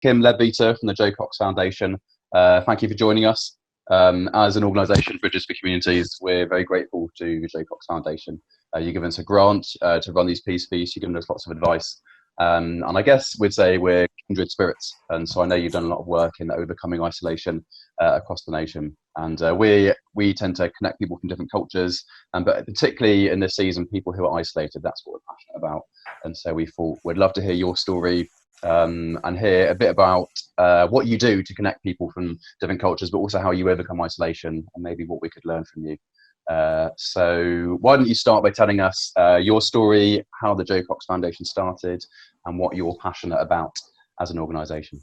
Kim Leadbeater from the Jo Cox Foundation. Thank you for joining us. As an organisation, Bridges for Communities, we're very grateful to Jo Cox Foundation. You've given us a grant to run these peace feasts. You've given us lots of advice. And I guess we'd say we're kindred spirits. And so I know you've done a lot of work in overcoming isolation across the nation. And we tend to connect people from different cultures, but particularly in this season, people who are isolated, that's what we're passionate about. And so we thought we'd love to hear your story and hear a bit about what you do to connect people from different cultures, but also how you overcome isolation and maybe what we could learn from you. So why don't you start by telling us your story, how the Jo Cox Foundation started, and what you're passionate about as an organisation.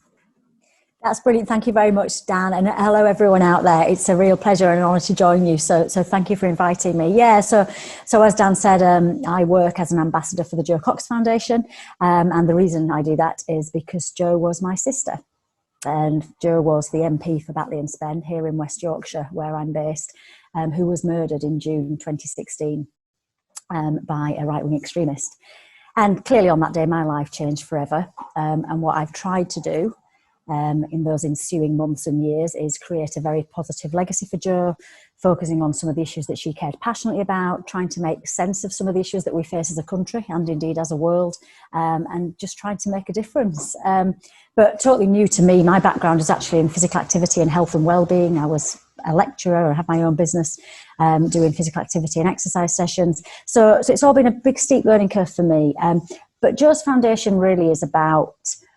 That's brilliant. Thank you very much, Dan. And hello, everyone out there. It's a real pleasure and an honour to join you. So thank you for inviting me. Yeah, so as Dan said, I work as an ambassador for the Jo Cox Foundation. And the reason I do that is because Jo was my sister. And Jo was the MP for Batley and Spen here in West Yorkshire, where I'm based, who was murdered in June 2016 by a right-wing extremist. And clearly on that day, my life changed forever. And what I've tried to do in those ensuing months and years is create a very positive legacy for Jo, focusing on some of the issues that she cared passionately about, trying to make sense of some of the issues that we face as a country and indeed as a world, and just trying to make a difference. But totally new to me, my background is actually in physical activity and health and well-being. I was a lecturer, I have my own business doing physical activity and exercise sessions. So it's all been a big steep learning curve for me. But Jo's foundation really is about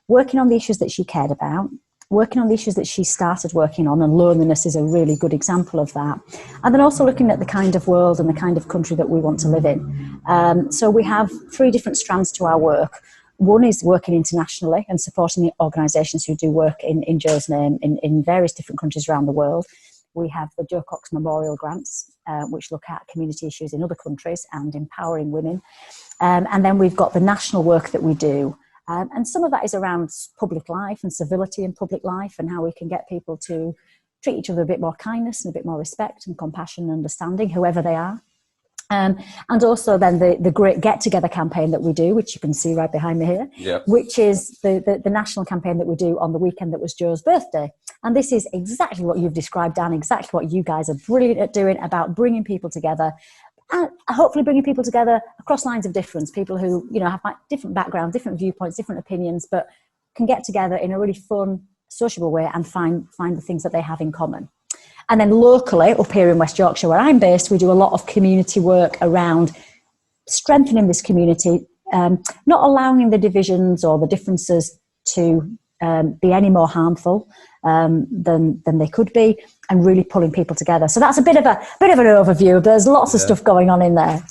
working on the issues that she cared about, working on the issues that she started working on, and loneliness is a really good example of that. And then also looking at the kind of world and the kind of country that we want to live in. So we have 3 different strands to our work. One is working internationally and supporting the organisations who do work in Jo's name in various different countries around the world. We have the Jo Cox Memorial Grants, which look at community issues in other countries and empowering women. And then we've got the national work that we do. And some of that is around public life and civility in public life and how we can get people to treat each other with a bit more kindness and a bit more respect and compassion and understanding, whoever they are. And also then the great get-together campaign that we do, which you can see right behind me here, yep, which is the national campaign that we do on the weekend that was Jo's birthday. And this is exactly what you've described, Dan, exactly what you guys are brilliant at doing, about bringing people together, and hopefully bringing people together across lines of difference, people who, you know, have different backgrounds, different viewpoints, different opinions, but can get together in a really fun, sociable way and find the things that they have in common. And then locally, up here in West Yorkshire, where I'm based, we do a lot of community work around strengthening this community, not allowing the divisions or the differences to be any more harmful than they could be, and really pulling people together. So that's a bit of an overview. There's lots of stuff going on in there.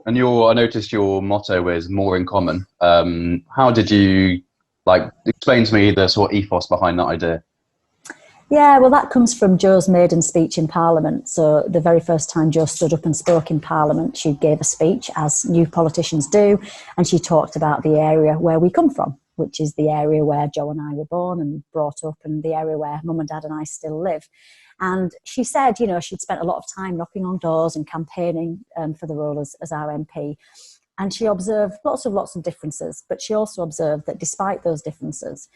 And I noticed your motto is more in common. How did you explain to me the sort of ethos behind that idea? Yeah, well, that comes from Jo's maiden speech in Parliament. So the very first time Jo stood up and spoke in Parliament, she gave a speech, as new politicians do, and she talked about the area where we come from, which is the area where Jo and I were born and brought up, and the area where Mum and Dad and I still live. And she said, you know, she'd spent a lot of time knocking on doors and campaigning for the role as our MP. And she observed lots of differences, but she also observed that despite those differences,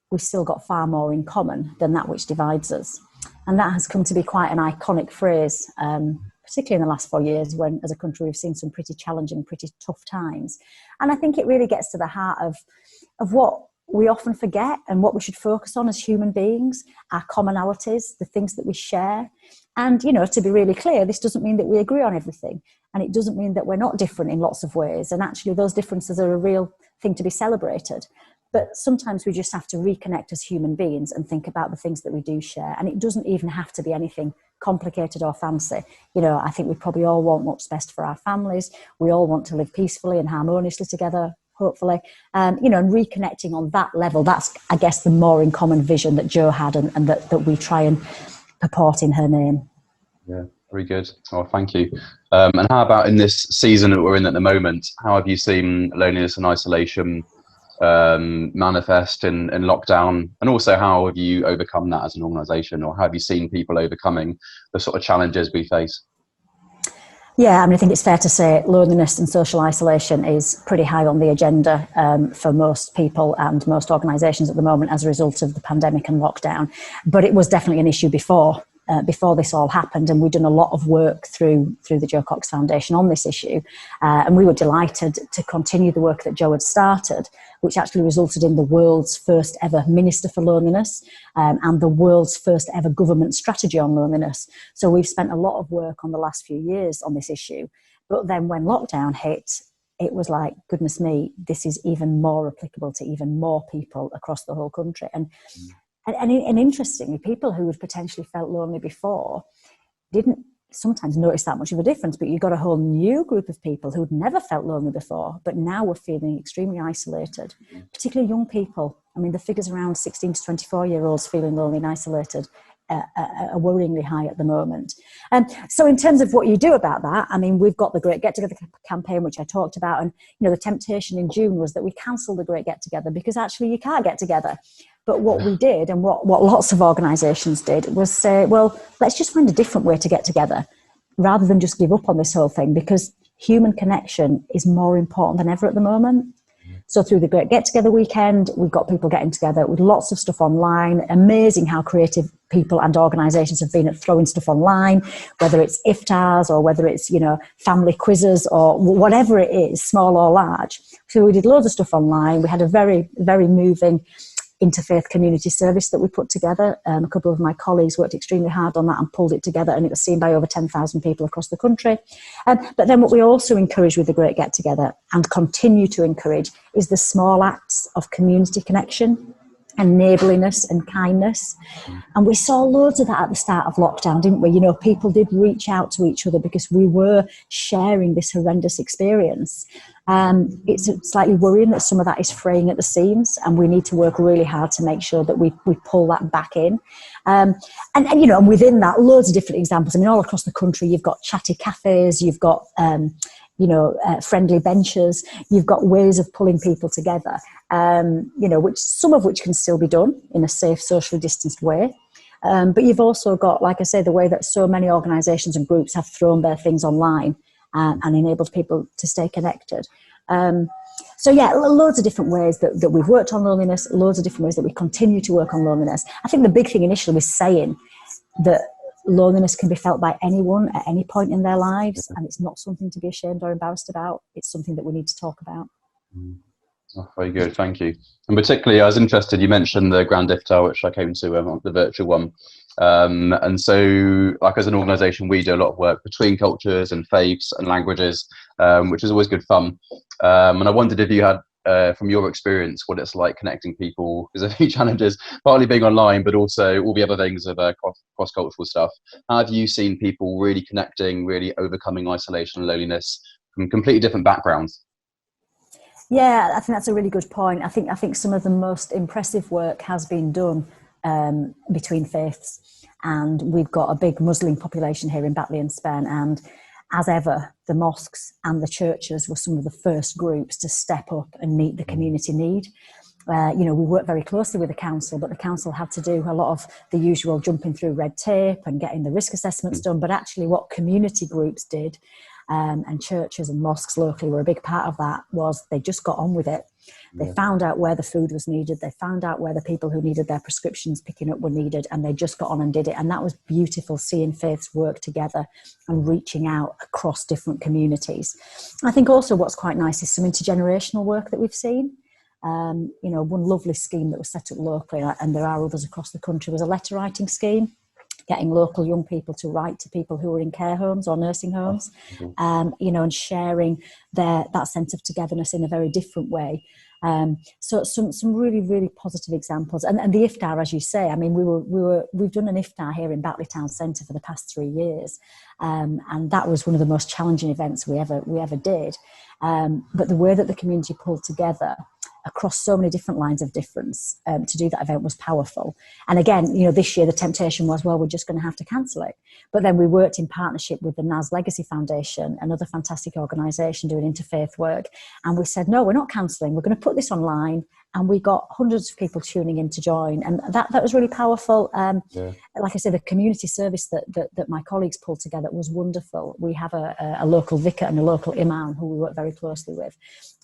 we've still got far more in common than that which divides us. And that has come to be quite an iconic phrase, particularly in the last 4 years, when as a country we've seen some pretty challenging, pretty tough times. And I think it really gets to the heart of what we often forget and what we should focus on as human beings, our commonalities, the things that we share. And, you know, to be really clear, this doesn't mean that we agree on everything. And it doesn't mean that we're not different in lots of ways. And actually those differences are a real thing to be celebrated. But sometimes we just have to reconnect as human beings and think about the things that we do share. And it doesn't even have to be anything complicated or fancy. You know, I think we probably all want what's best for our families. We all want to live peacefully and harmoniously together, hopefully. You know, and reconnecting on that level, that's, I guess, the more in common vision that Jo had and that we try and purport in her name. Yeah, very good. Oh, thank you. And how about in this season that we're in at the moment, how have you seen loneliness and isolation manifest in lockdown, and also how have you overcome that as an organisation, or how have you seen people overcoming the sort of challenges we face? Yeah, I mean, I think it's fair to say loneliness and social isolation is pretty high on the agenda for most people and most organisations at the moment as a result of the pandemic and lockdown. But it was definitely an issue before this all happened, and we'd done a lot of work through the Jo Cox Foundation on this issue, and we were delighted to continue the work that Jo had started, which actually resulted in the world's first ever Minister for Loneliness and the world's first ever government strategy on loneliness. So we've spent a lot of work on the last few years on this issue. But then when lockdown hit, it was like, goodness me, this is even more applicable to even more people across the whole country. And interestingly, people who had potentially felt lonely before didn't sometimes notice that much of a difference, but you got a whole new group of people who'd never felt lonely before, but now were feeling extremely isolated, particularly young people. I mean, the figures around 16 to 24-year-olds feeling lonely and isolated are worryingly high at the moment. So in terms of what you do about that, I mean, we've got the Great Get Together campaign, which I talked about, and the temptation in June was that we cancelled the Great Get Together because actually you can't get together. But what we did, and what lots of organisations did, was say, well, let's just find a different way to get together rather than just give up on this whole thing, because human connection is more important than ever at the moment. So through the Great Get Together weekend, we've got people getting together with lots of stuff online. Amazing how creative people and organisations have been at throwing stuff online, whether it's iftars or whether it's, family quizzes or whatever it is, small or large. So we did loads of stuff online. We had a very, very moving interfaith community service that we put together. A couple of my colleagues worked extremely hard on that and pulled it together, and it was seen by over 10,000 people across the country. But then what we also encourage with the Great Get Together, and continue to encourage, is the small acts of community connection and neighbourliness and kindness. And we saw loads of that at the start of lockdown, didn't we? People did reach out to each other because we were sharing this horrendous experience. It's slightly worrying that some of that is fraying at the seams, and we need to work really hard to make sure that we pull that back in. And within that, loads of different examples. I mean, all across the country, you've got chatty cafes, you've got friendly benches, you've got ways of pulling people together, some of which can still be done in a safe, socially distanced way. But you've also got, like I say, the way that so many organisations and groups have thrown their things online and enabled people to stay connected. Loads of different ways that we've worked on loneliness, loads of different ways that we continue to work on loneliness. I think the big thing initially was saying that loneliness can be felt by anyone at any point in their lives, and it's not something to be ashamed or embarrassed about. It's something that we need to talk about. Oh, very good, thank you. And particularly, I was interested, you mentioned the Grand Iftar, which I came to the virtual one. And so, like, as an organisation, we do a lot of work between cultures and faiths and languages, which is always good fun. And I wondered if you had, from your experience, what it's like connecting people, because a few challenges, partly being online, but also all the other things of cross-cultural stuff. How have you seen people really connecting, really overcoming isolation and loneliness from completely different backgrounds? Yeah, I think that's a really good point. I think some of the most impressive work has been done between faiths, and we've got a big Muslim population here in Batley and Spen, and as ever, the mosques and the churches were some of the first groups to step up and meet the community need. We work very closely with the council, but the council had to do a lot of the usual jumping through red tape and getting the risk assessments done. But actually what community groups did, and churches and mosques locally were a big part of that, was they just got on with it. They found out where the food was needed. They found out where the people who needed their prescriptions picking up were needed, and they just got on and did it. And that was beautiful, seeing faiths work together and reaching out across different communities. I think also what's quite nice is some intergenerational work that we've seen. One lovely scheme that was set up locally, and there are others across the country, was a letter writing scheme, getting local young people to write to people who are in care homes or nursing homes, and sharing that sense of togetherness in a very different way. So some really, really positive examples. And the iftar, as you say, I mean, we've done an iftar here in Batley Town Centre for the past 3 years, and that was one of the most challenging events we ever did. But the way that the community pulled together across so many different lines of difference to do that event was powerful. And again, this year the temptation was, well, we're just going to have to cancel it. But then we worked in partnership with the NAS Legacy Foundation, another fantastic organisation doing interfaith work. And we said, no, we're not cancelling. We're going to put this online, and we got hundreds of people tuning in to join, and that was really powerful. Like I said, the community service that my colleagues pulled together was wonderful. We have a local vicar and a local imam who we work very closely with,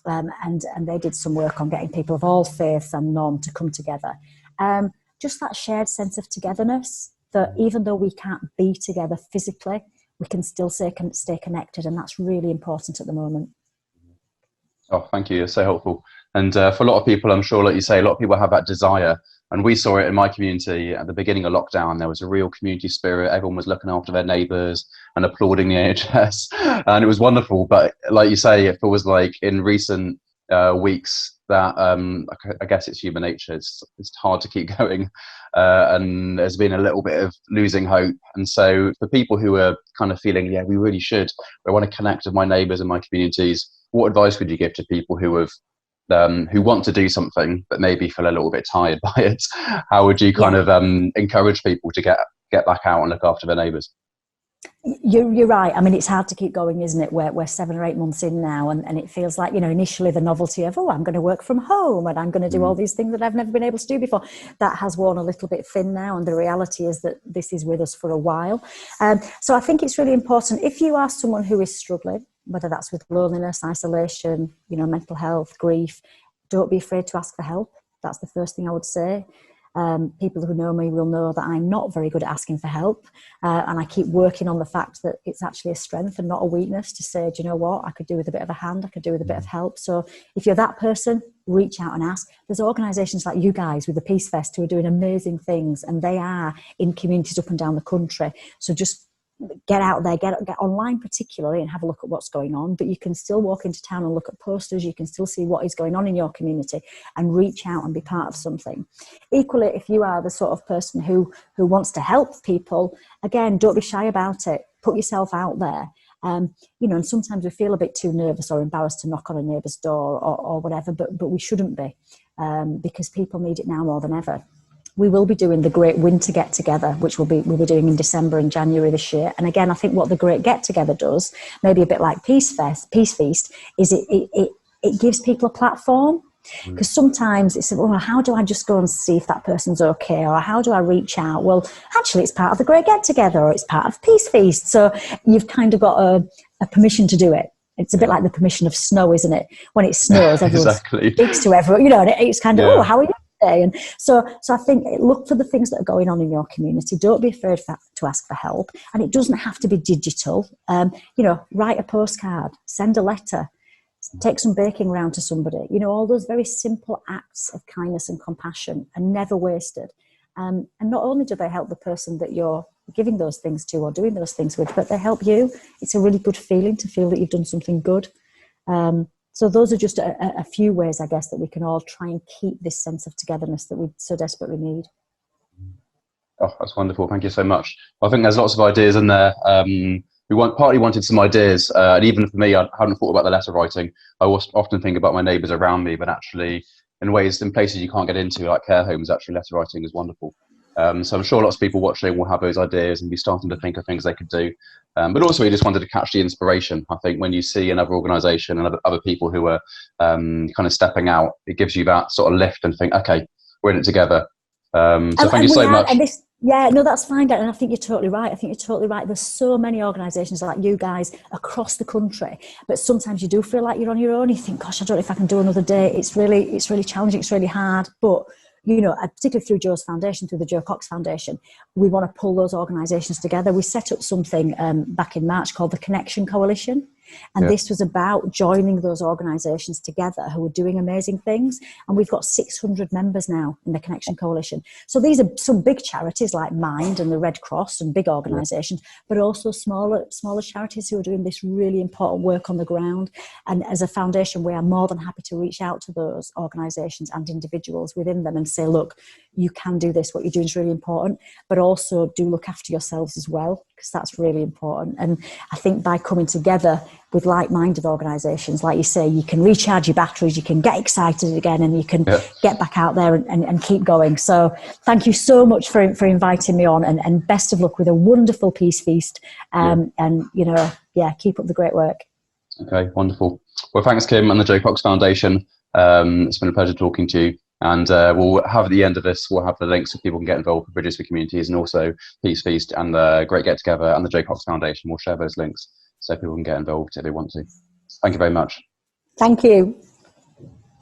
and they did some work on getting people of all faiths and none to come together. Just that shared sense of togetherness, that even though we can't be together physically, we can still stay connected, and that's really important at the moment. Oh, thank you. It's so helpful. And for a lot of people, I'm sure, like you say, a lot of people have that desire. And we saw it in my community at the beginning of lockdown. There was a real community spirit. Everyone was looking after their neighbours and applauding the NHS. And it was wonderful. But like you say, it feels like in recent weeks that I guess it's human nature. It's hard to keep going. And there's been a little bit of losing hope. And so for people who are kind of feeling, yeah, we really should, I want to connect with my neighbours and my communities, what advice would you give to people who have who want to do something but maybe feel a little bit tired by it? How would you kind of encourage people to get back out and look after their neighbours? You're right. I mean, it's hard to keep going, isn't it? We're 7 or 8 months in now, and it feels like, initially the novelty of, I'm going to work from home and I'm going to do all these things that I've never been able to do before, that has worn a little bit thin now, and the reality is that this is with us for a while. So I think it's really important, if you are someone who is struggling, whether that's with loneliness, isolation, mental health, grief, don't be afraid to ask for help. That's the first thing I would say. People who know me will know that I'm not very good at asking for help, and I keep working on the fact that it's actually a strength and not a weakness to say, do you know what, I could do with a bit of a hand, I could do with a bit of help. So if you're that person, reach out and ask. There's organisations like you guys with the Peace Fest who are doing amazing things, and they are in communities up and down the country. So just get out there, get online particularly, and have a look at what's going on. But you can still walk into town and look at posters. You can still see what is going on in your community and reach out and be part of something. Equally, if you are the sort of person who wants to help people, again, don't be shy about it. Put yourself out there. And sometimes we feel a bit too nervous or embarrassed to knock on a neighbour's door or whatever, but we shouldn't be, because people need it now more than ever. We will be doing the Great Winter Get Together, which we'll be doing in December and January this year. And again, I think what the Great Get Together does, maybe a bit like Peace Feast, is it gives people a platform. Because sometimes it's, how do I just go and see if that person's okay, or how do I reach out? Well, actually, it's part of the Great Get Together, or it's part of Peace Feast. So you've kind of got a permission to do it. It's a bit like the permission of snow, isn't it? When it snows, everyone speaks to everyone. And it's kind of, how are you? And so I think look for the things that are going on in your community. Don't be afraid to ask for help. And it doesn't have to be digital. Write a postcard, send a letter, take some baking round to somebody. All those very simple acts of kindness and compassion are never wasted. And not only do they help the person that you're giving those things to or doing those things with, but they help you. It's a really good feeling to feel that you've done something good. So those are just a few ways, I guess, that we can all try and keep this sense of togetherness that we so desperately need. Oh, that's wonderful. Thank you so much. I think there's lots of ideas in there. We partly wanted some ideas, and even for me, I hadn't thought about the letter writing. I often think about my neighbours around me, but actually in places you can't get into, like care homes, actually letter writing is wonderful. So I'm sure lots of people watching will have those ideas and be starting to think of things they could do. But also we just wanted to catch the inspiration. I think when you see another organisation and other people who are kind of stepping out, it gives you that sort of lift and think, okay, we're in it together. So thank you so much. That's fine, Dan, and I think you're totally right. There's so many organisations like you guys across the country, but sometimes you do feel like you're on your own. You think, gosh, I don't know if I can do another day. It's really challenging. It's really hard. But particularly through Jo's foundation, through the Jo Cox Foundation, we want to pull those organisations together. We set up something back in March called the Connection Coalition. And this was about joining those organisations together who are doing amazing things. And we've got 600 members now in the Connection Coalition. So these are some big charities like Mind and the Red Cross and big organisations, but also smaller charities who are doing this really important work on the ground. And as a foundation, we are more than happy to reach out to those organisations and individuals within them and say, look, you can do this. What you're doing is really important, but also do look after yourselves as well, because that's really important. And I think by coming together with like-minded organisations, like you say, you can recharge your batteries, you can get excited again, and you can get back out there and keep going. So thank you so much for inviting me on, and best of luck with a wonderful Peace Feast. And keep up the great work. Okay, wonderful. Well, thanks, Kim and the Jo Cox Foundation. It's been a pleasure talking to you. And we'll have at the end of this, we'll have the links so people can get involved with Bridges for Communities, and also Peace Feast and the Great Get Together and the Jo Cox Foundation. We'll share those links so people can get involved if they want to. Thank you very much. Thank you.